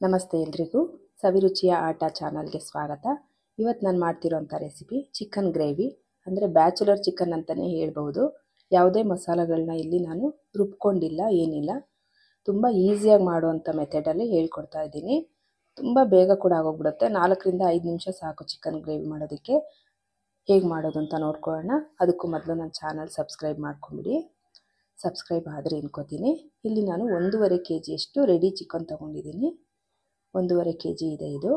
ನಮಸ್ತೆ ಎಲ್ರಿಗೂ ಸವಿರುಚಿಯ ಆಟ ಚಾನಲ್ಗೆ ಸ್ವಾಗತ. ಇವತ್ತು ನಾನು ಮಾಡ್ತಿರೋಂಥ ರೆಸಿಪಿ ಚಿಕನ್ ಗ್ರೇವಿ, ಅಂದರೆ ಬ್ಯಾಚುಲರ್ ಚಿಕನ್ ಅಂತಲೇ ಹೇಳ್ಬೋದು. ಯಾವುದೇ ಮಸಾಲೆಗಳನ್ನ ಇಲ್ಲಿ ನಾನು ರುಬ್ಕೊಂಡಿಲ್ಲ, ಏನಿಲ್ಲ. ತುಂಬ ಈಸಿಯಾಗಿ ಮಾಡುವಂಥ ಮೆಥಡಲ್ಲಿ ಹೇಳ್ಕೊಡ್ತಾ ಇದ್ದೀನಿ. ತುಂಬ ಬೇಗ ಕೂಡ ಆಗೋಗ್ಬಿಡುತ್ತೆ. 4ರಿಂದ 5 ನಿಮಿಷ ಸಾಕು ಚಿಕನ್ ಗ್ರೇವಿ ಮಾಡೋದಕ್ಕೆ. ಹೇಗೆ ಮಾಡೋದು ಅಂತ ನೋಡ್ಕೊಳ್ಳೋಣ. ಅದಕ್ಕೂ ಮೊದಲು ನನ್ನ ಚಾನಲ್ ಸಬ್ಸ್ಕ್ರೈಬ್ ಮಾಡ್ಕೊಂಬಿಡಿ. ಸಬ್ಸ್ಕ್ರೈಬ್ ಆದರೆ ಅನ್ಕೋತೀನಿ. ಇಲ್ಲಿ ನಾನು 1.5 kg ರೆಡಿ ಚಿಕನ್ ತೊಗೊಂಡಿದ್ದೀನಿ. 1.5 kg ಇದೆ ಇದು.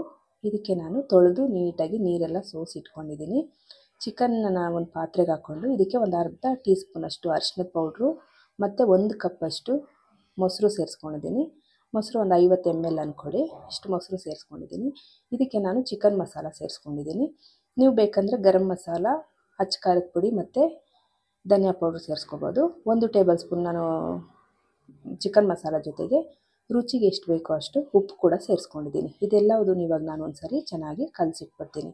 ಇದಕ್ಕೆ ನಾನು ತೊಳೆದು ನೀಟಾಗಿ ನೀರೆಲ್ಲ ಸೋಸಿ ಇಟ್ಕೊಂಡಿದ್ದೀನಿ. ಚಿಕನ್ನ ಒಂದು ಪಾತ್ರೆಗೆ ಹಾಕ್ಕೊಂಡು ಇದಕ್ಕೆ ಒಂದು ಅರ್ಧ ಟೀ ಸ್ಪೂನಷ್ಟು ಅರಿಶಿನದ ಪೌಡ್ರು ಮತ್ತು 1 ಕಪ್ಪಷ್ಟು ಮೊಸರು ಸೇರಿಸ್ಕೊಂಡಿದ್ದೀನಿ. ಮೊಸರು ಒಂದು 50 ml ಅಂದ್ಕೊಳ್ಳಿ, ಇಷ್ಟು ಮೊಸರು ಸೇರಿಸ್ಕೊಂಡಿದ್ದೀನಿ. ಇದಕ್ಕೆ ನಾನು ಚಿಕನ್ ಮಸಾಲ ಸೇರಿಸ್ಕೊಂಡಿದ್ದೀನಿ. ನೀವು ಬೇಕಂದರೆ ಗರಂ ಮಸಾಲ, ಅಚ್ಚ ಖಾರದ ಪುಡಿ ಮತ್ತು ಧನಿಯಾ ಪೌಡ್ರ್ ಸೇರಿಸ್ಕೋಬೋದು. 1 ಟೇಬಲ್ ಸ್ಪೂನ್ ನಾನು ಚಿಕನ್ ಮಸಾಲ ಜೊತೆಗೆ ರುಚಿಗೆ ಎಷ್ಟು ಬೇಕೋ ಅಷ್ಟು ಉಪ್ಪು ಕೂಡ ಸೇರಿಸ್ಕೊಂಡಿದ್ದೀನಿ. ಇದೆಲ್ಲದನ್ನು ಇವಾಗ ನಾನು ಒಂದು ಸರಿ ಚೆನ್ನಾಗಿ ಕಲಸಿಟ್ಬಿಡ್ತೀನಿ.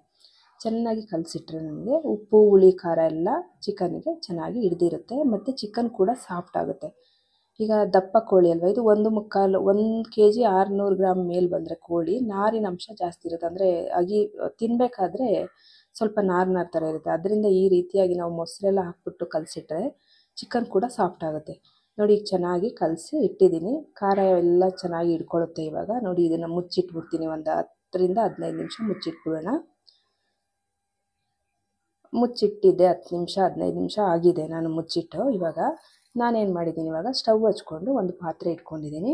ಚೆನ್ನಾಗಿ ಕಲಸಿಟ್ರೆ ನನಗೆ ಉಪ್ಪು, ಹುಳಿ, ಖಾರ ಎಲ್ಲ ಚಿಕನ್ಗೆ ಚೆನ್ನಾಗಿ ಹಿಡ್ದಿರುತ್ತೆ ಮತ್ತು ಚಿಕನ್ ಕೂಡ ಸಾಫ್ಟ್ ಆಗುತ್ತೆ. ಈಗ ದಪ್ಪ ಕೋಳಿ ಅಲ್ವಾ ಇದು, 1 kg 600 ಗ್ರಾಮ್ ಮೇಲೆ ಬಂದರೆ ಕೋಳಿ ನಾರಿನ ಅಂಶ ಜಾಸ್ತಿ ಇರುತ್ತೆ. ಅಂದರೆ ತಿನ್ನಬೇಕಾದ್ರೆ ಸ್ವಲ್ಪ ನಾರು ಥರ ಇರುತ್ತೆ. ಅದರಿಂದ ಈ ರೀತಿಯಾಗಿ ನಾವು ಮೊಸರೆಲ್ಲ ಹಾಕ್ಬಿಟ್ಟು ಕಲಸಿಟ್ರೆ ಚಿಕನ್ ಕೂಡ ಸಾಫ್ಟ್ ಆಗುತ್ತೆ. ನೋಡಿ, ಈಗ ಚೆನ್ನಾಗಿ ಕಲಸಿ ಇಟ್ಟಿದ್ದೀನಿ. ಖಾರ ಎಲ್ಲ ಚೆನ್ನಾಗಿ ಹಿಡ್ಕೊಳ್ಳುತ್ತೆ. ಇವಾಗ ನೋಡಿ, ಇದನ್ನು ಮುಚ್ಚಿಟ್ಬಿಡ್ತೀನಿ. ಒಂದು 10ರಿಂದ 15 ನಿಮಿಷ ಮುಚ್ಚಿಟ್ಬಿಡೋಣ. ಮುಚ್ಚಿಟ್ಟಿದ್ದೆ 10 ನಿಮಿಷ 15 ನಿಮಿಷ ಆಗಿದೆ ನಾನು ಮುಚ್ಚಿಟ್ಟು. ಇವಾಗ ನಾನೇನು ಮಾಡಿದ್ದೀನಿ, ಇವಾಗ ಸ್ಟವ್ ಹಚ್ಕೊಂಡು ಒಂದು ಪಾತ್ರೆ ಇಟ್ಕೊಂಡಿದ್ದೀನಿ.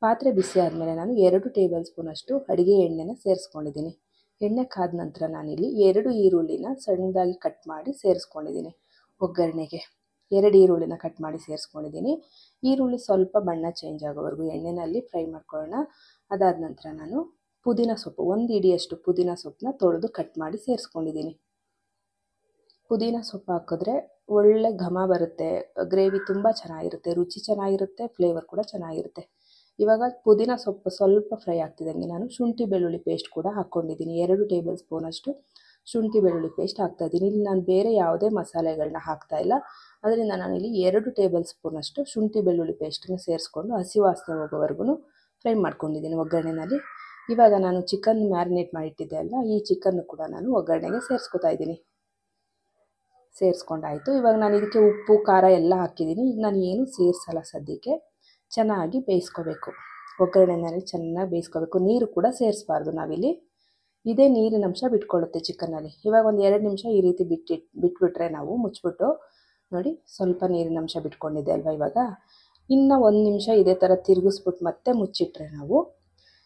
ಪಾತ್ರೆ ಬಿಸಿ ಆದಮೇಲೆ ನಾನು 2 ಟೇಬಲ್ ಸ್ಪೂನಷ್ಟು ಅಡುಗೆ ಎಣ್ಣೆನ ಸೇರಿಸ್ಕೊಂಡಿದ್ದೀನಿ. ಎಣ್ಣೆ ಕಾದ ನಂತರ ನಾನಿಲ್ಲಿ 2 ಈರುಳ್ಳಿನ ಸಣ್ಣದಾಗಿ ಕಟ್ ಮಾಡಿ ಸೇರಿಸ್ಕೊಂಡಿದ್ದೀನಿ. ಒಗ್ಗರಣೆಗೆ 2 ಈರುಳ್ಳಿನ ಕಟ್ ಮಾಡಿ ಸೇರಿಸ್ಕೊಂಡಿದ್ದೀನಿ. ಈರುಳ್ಳಿ ಸ್ವಲ್ಪ ಬಣ್ಣ ಚೇಂಜ್ ಆಗೋವರೆಗೂ ಎಣ್ಣೆಯಲ್ಲಿ ಫ್ರೈ ಮಾಡ್ಕೊಳ್ಳೋಣ. ಅದಾದ ನಂತರ ನಾನು ಪುದೀನ ಸೊಪ್ಪು 1 ಹಿಡಿಯಷ್ಟು ಪುದೀನ ಸೊಪ್ಪನ್ನ ತೊಳೆದು ಕಟ್ ಮಾಡಿ ಸೇರಿಸ್ಕೊಂಡಿದ್ದೀನಿ. ಪುದೀನ ಸೊಪ್ಪು ಹಾಕಿದ್ರೆ ಒಳ್ಳೆ ಘಮ ಬರುತ್ತೆ, ಗ್ರೇವಿ ತುಂಬ ಚೆನ್ನಾಗಿರುತ್ತೆ, ರುಚಿ ಚೆನ್ನಾಗಿರುತ್ತೆ, ಫ್ಲೇವರ್ ಕೂಡ ಚೆನ್ನಾಗಿರುತ್ತೆ. ಇವಾಗ ಪುದೀನ ಸೊಪ್ಪು ಸ್ವಲ್ಪ ಫ್ರೈ ಆಗ್ತಿದ್ದಂಗೆ ನಾನು ಶುಂಠಿ ಬೆಳ್ಳುಳ್ಳಿ ಪೇಸ್ಟ್ ಕೂಡ ಹಾಕ್ಕೊಂಡಿದ್ದೀನಿ. 2 ಟೇಬಲ್ ಸ್ಪೂನಷ್ಟು ಶುಂಠಿ ಬೆಳ್ಳುಳ್ಳಿ ಪೇಸ್ಟ್ ಹಾಕ್ತಾಯಿದ್ದೀನಿ. ಇಲ್ಲಿ ನಾನು ಬೇರೆ ಯಾವುದೇ ಮಸಾಲೆಗಳನ್ನ ಹಾಕ್ತಾಯಿಲ್ಲ. ಅದರಿಂದ ನಾನಿಲ್ಲಿ 2 ಟೇಬಲ್ ಸ್ಪೂನಷ್ಟು ಶುಂಠಿ ಬೆಳ್ಳುಳ್ಳಿ ಪೇಸ್ಟನ್ನು ಸೇರಿಸ್ಕೊಂಡು ಹಸಿ ವಾಸನೆ ಹೋಗೋವರೆಗೂ ಫ್ರೈ ಮಾಡ್ಕೊಂಡಿದ್ದೀನಿ ಒಗ್ಗರಣೆಯಲ್ಲಿ. ಇವಾಗ ನಾನು ಚಿಕನ್ ಮ್ಯಾರಿನೇಟ್ ಮಾಡಿಟ್ಟಿದ್ದೆ ಅಲ್ಲ, ಈ ಚಿಕನ್ನು ಕೂಡ ನಾನು ಒಗ್ಗರಣೆಗೆ ಸೇರಿಸ್ಕೊತಾ ಇದ್ದೀನಿ. ಸೇರಿಸ್ಕೊಂಡಾಯಿತು. ಇವಾಗ ನಾನು ಇದಕ್ಕೆ ಉಪ್ಪು, ಖಾರ ಎಲ್ಲ ಹಾಕಿದ್ದೀನಿ. ಈಗ ನಾನು ಏನು ಸೇರಿಸಲ್ಲ ಸದ್ಯಕ್ಕೆ. ಚೆನ್ನಾಗಿ ಬೇಯಿಸ್ಕೋಬೇಕು. ಒಗ್ಗರಣೆಯಲ್ಲಿ ಚೆನ್ನಾಗಿ ಬೇಯಿಸ್ಕೋಬೇಕು. ನೀರು ಕೂಡ ಸೇರಿಸಬಾರ್ದು ನಾವಿಲ್ಲಿ. ಇದೇ ನೀರಿನ ಅಂಶ ಬಿಟ್ಕೊಳ್ಳುತ್ತೆ ಚಿಕನ್ನಲ್ಲಿ. ಇವಾಗ ಒಂದು 2 ನಿಮಿಷ ಈ ರೀತಿ ಬಿಟ್ಬಿಟ್ರೆ ನಾವು ಮುಚ್ಚಿಬಿಟ್ಟು ನೋಡಿ, ಸ್ವಲ್ಪ ನೀರಿನ ಅಂಶ ಬಿಟ್ಕೊಂಡಿದ್ದೆ ಅಲ್ವಾ. ಇವಾಗ ಇನ್ನು 1 ನಿಮಿಷ ಇದೇ ಥರ ತಿರುಗಿಸ್ಬಿಟ್ಟು ಮತ್ತೆ ಮುಚ್ಚಿಟ್ರೆ ನಾವು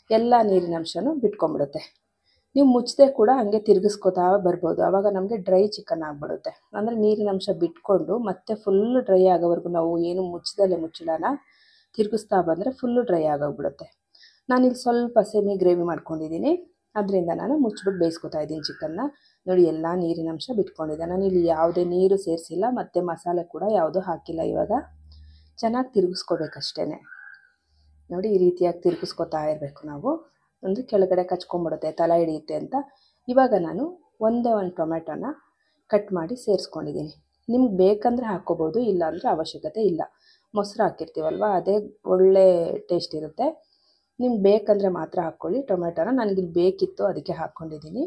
ಎಲ್ಲ ನೀರಿನ ಅಂಶನೂ ಬಿಟ್ಕೊಂಡ್ಬಿಡುತ್ತೆ. ನೀವು ಮುಚ್ಚದೆ ಕೂಡ ಹಾಗೆ ತಿರುಗಿಸ್ಕೋತಾ ಬರ್ಬೋದು. ಆವಾಗ ನಮಗೆ ಡ್ರೈ ಚಿಕನ್ ಆಗಿಬಿಡುತ್ತೆ. ಅಂದರೆ ನೀರಿನ ಅಂಶ ಬಿಟ್ಕೊಂಡು ಮತ್ತೆ ಫುಲ್ಲು ಡ್ರೈ ಆಗೋವರೆಗೂ ನಾವು ಏನು ಮುಚ್ಚದಲ್ಲೇ ಮುಚ್ಚಿಡೋಣ, ತಿರುಗಿಸ್ತಾ ಬಂದರೆ ಫುಲ್ಲು ಡ್ರೈ ಆಗೋಗ್ಬಿಡುತ್ತೆ. ನಾನಿಲ್ಲಿ ಸ್ವಲ್ಪ ಸೆಮಿ ಗ್ರೇವಿ ಮಾಡ್ಕೊಂಡಿದ್ದೀನಿ. ಅದರಿಂದ ನಾನು ಮುಚ್ಚಿಬಿಟ್ಟು ಬೇಯಿಸ್ಕೊತಾ ಇದ್ದೀನಿ ಚಿಕನ್ನ. ನೋಡಿ, ಎಲ್ಲ ನೀರಿನ ಅಂಶ ಬಿಟ್ಕೊಂಡಿದ್ದೆ. ನಾನಿಲ್ಲಿ ಯಾವುದೇ ನೀರು ಸೇರಿಸಿಲ್ಲ ಮತ್ತು ಮಸಾಲೆ ಕೂಡ ಯಾವುದೂ ಹಾಕಿಲ್ಲ. ಇವಾಗ ಚೆನ್ನಾಗಿ ತಿರುಗಿಸ್ಕೋಬೇಕಷ್ಟೇ. ನೋಡಿ, ಈ ರೀತಿಯಾಗಿ ತಿರುಗಿಸ್ಕೊತಾ ಇರಬೇಕು ನಾವು. ಅಂದರೆ ಕೆಳಗಡೆ ಕಚ್ಕೊಂಡ್ಬಿಡುತ್ತೆ, ತಲೆ ಹಿಡಿಯುತ್ತೆ ಅಂತ. ಇವಾಗ ನಾನು ಒಂದೇ ಒಂದು ಟೊಮೆಟೊನ ಕಟ್ ಮಾಡಿ ಸೇರಿಸ್ಕೊಂಡಿದ್ದೀನಿ. ನಿಮ್ಗೆ ಬೇಕಂದರೆ ಹಾಕ್ಕೋಬೋದು, ಇಲ್ಲಾಂದರೆ ಅವಶ್ಯಕತೆ ಇಲ್ಲ. ಮೊಸರು ಹಾಕಿರ್ತೀವಲ್ವ, ಅದೇ ಒಳ್ಳೆ ಟೇಸ್ಟ್ ಇರುತ್ತೆ. ನಿಮ್ಗೆ ಬೇಕಂದರೆ ಮಾತ್ರ ಹಾಕ್ಕೊಳ್ಳಿ ಟೊಮೆಟೊನ. ನನಗಿಲ್ಲಿ ಬೇಕಿತ್ತು, ಅದಕ್ಕೆ ಹಾಕ್ಕೊಂಡಿದ್ದೀನಿ.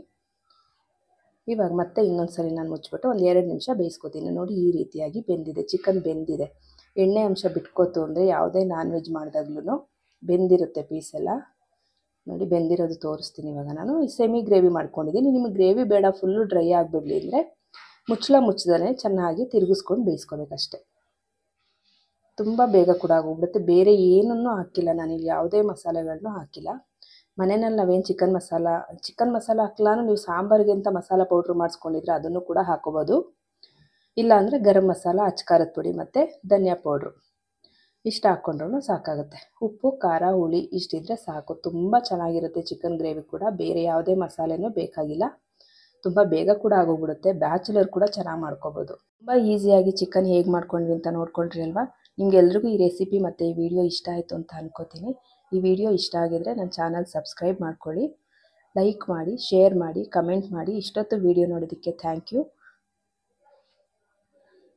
ಇವಾಗ ಮತ್ತೆ ಇನ್ನೊಂದು ಸರಿ ನಾನು ಮುಚ್ಚಿಬಿಟ್ಟು ಒಂದು 2 ನಿಮಿಷ ಬೇಯಿಸ್ಕೊತೀನಿ. ನೋಡಿ, ಈ ರೀತಿಯಾಗಿ ಬೆಂದಿದೆ, ಚಿಕನ್ ಬೆಂದಿದೆ. ಎಣ್ಣೆ ಅಂಶ ಬಿಟ್ಕೋತು ಅಂದರೆ ಯಾವುದೇ ನಾನ್ ವೆಜ್ ಮಾಡಿದಾಗ್ಲೂ ಬೆಂದಿರುತ್ತೆ ಪೀಸೆಲ್ಲ. ನೋಡಿ, ಬೆಂದಿರೋದು ತೋರಿಸ್ತೀನಿ. ಇವಾಗ ನಾನು ಸೆಮಿ ಗ್ರೇವಿ ಮಾಡ್ಕೊಂಡಿದ್ದೀನಿ. ನಿಮಗೆ ಗ್ರೇವಿ ಬೇಡ, ಫುಲ್ಲು ಡ್ರೈ ಆಗಿಬಿಡಲಿ ಅಂದರೆ ಮುಚ್ಚದಲ್ಲೇ ಚೆನ್ನಾಗಿ ತಿರುಗಿಸ್ಕೊಂಡು ಬೇಯಿಸ್ಕೋಬೇಕಷ್ಟೆ. ತುಂಬ ಬೇಗ ಕೂಡ ಆಗೋಗ್ಬಿಡುತ್ತೆ. ಬೇರೆ ಏನನ್ನೂ ಹಾಕಿಲ್ಲ ನಾನಿಲ್ಲಿ, ಯಾವುದೇ ಮಸಾಲೆಗಳನ್ನೂ ಹಾಕಿಲ್ಲ. ಮನೆಯಲ್ಲಿ ನಾವೇನು ಚಿಕನ್ ಮಸಾಲ ಹಾಕ್ಲಾನು ನೀವು ಸಾಂಬಾರಿಗೆ ಅಂತ ಮಸಾಲ ಪೌಡ್ರ್ ಮಾಡಿಸ್ಕೊಂಡಿದ್ರೆ ಅದನ್ನು ಕೂಡ ಹಾಕೋಬೋದು. ಇಲ್ಲಾಂದರೆ ಗರಂ ಮಸಾಲ, ಅಚ್ಚ ಖಾರದ ಪುಡಿ ಮತ್ತು ಧನಿಯಾ ಪೌಡ್ರು ಇಷ್ಟು ಹಾಕ್ಕೊಂಡ್ರೂ ಸಾಕಾಗುತ್ತೆ. ಉಪ್ಪು, ಖಾರ, ಹುಳಿ ಇಷ್ಟಿದ್ರೆ ಸಾಕು. ತುಂಬ ಚೆನ್ನಾಗಿರುತ್ತೆ ಚಿಕನ್ ಗ್ರೇವಿ ಕೂಡ. ಬೇರೆ ಯಾವುದೇ ಮಸಾಲೆನೂ ಬೇಕಾಗಿಲ್ಲ. ತುಂಬ ಬೇಗ ಕೂಡ ಆಗೋಗ್ಬಿಡುತ್ತೆ. ಬ್ಯಾಚುಲರ್ ಕೂಡ ಚೆನ್ನಾಗಿ ಮಾಡ್ಕೋಬೋದು. ತುಂಬ ಈಸಿಯಾಗಿ ಚಿಕನ್ ಹೇಗೆ ಮಾಡ್ಕೊಂಡ್ವಿ ಅಂತ ನೋಡ್ಕೊಂಡ್ರಿ ಅಲ್ವಾ. ನಿಮಗೆಲ್ರಿಗೂ ಈ ರೆಸಿಪಿ ಮತ್ತು ಈ ವಿಡಿಯೋ ಇಷ್ಟ ಆಯಿತು ಅಂತ ಅಂದ್ಕೋತೀನಿ. ಈ ವಿಡಿಯೋ ಇಷ್ಟ ಆಗಿದರೆ ನನ್ನ ಚಾನಲ್ ಸಬ್ಸ್ಕ್ರೈಬ್ ಮಾಡ್ಕೊಳ್ಳಿ, ಲೈಕ್ ಮಾಡಿ, ಶೇರ್ ಮಾಡಿ, ಕಮೆಂಟ್ ಮಾಡಿ. ಇಷ್ಟೊತ್ತು ವಿಡಿಯೋ ನೋಡೋದಕ್ಕೆ ಥ್ಯಾಂಕ್ ಯು.